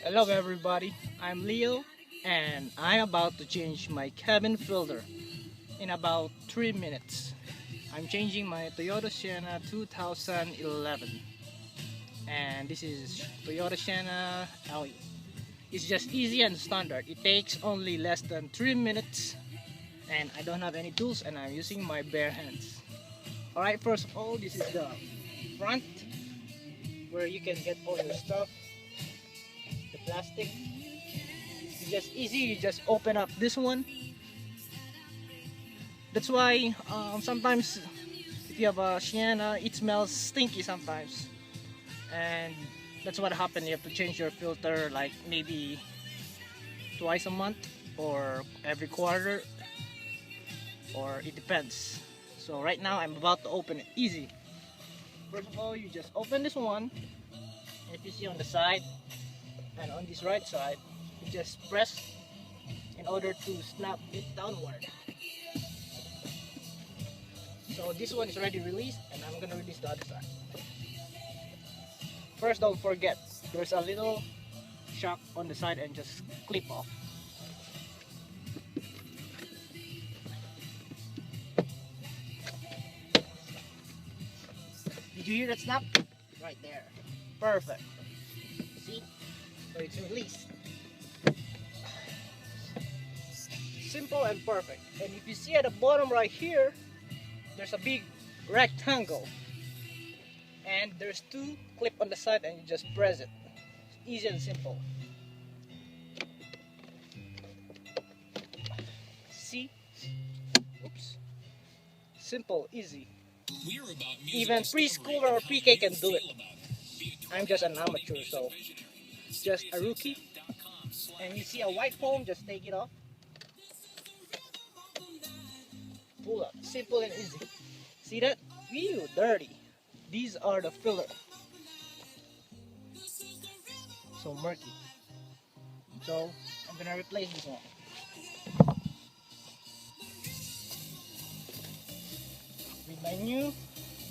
Hello everybody, I'm Leo and I'm about to change my cabin filter in about 3 minutes. I'm changing my Toyota Sienna 2011 and this is Toyota Sienna LE. It's just easy and standard. It takes only less than 3 minutes and I don't have any tools and I'm using my bare hands. Alright, first of all, this is the front where you can get all your stuff, the plastic. It's just easy, you just open up this one. That's why sometimes if you have a Sienna, it smells stinky sometimes, and that's what happened. You have to change your filter like maybe twice a month or every quarter, or it depends. So right now I'm about to open it. Easy. First of all, you just open this one. If you see on the side and on this right side, you just press in order to snap it downward. So this one is already released and I'm gonna release the other side. First, don't forget, there's a little shock on the side and just clip off. Did you hear that snap? Right there. Perfect. See? So it's released. Simple and perfect. And if you see at the bottom right here, there's a big rectangle. And there's two clip on the side and you just press it. Easy and simple. See? Oops. Simple, easy. Even preschooler or pre-K can do it. I'm just an amateur, so just a rookie. And you see a white foam, just take it off. Pull up. Simple and easy. See that? Ew, dirty. These are the filler. So murky. So I'm gonna replace this one with my new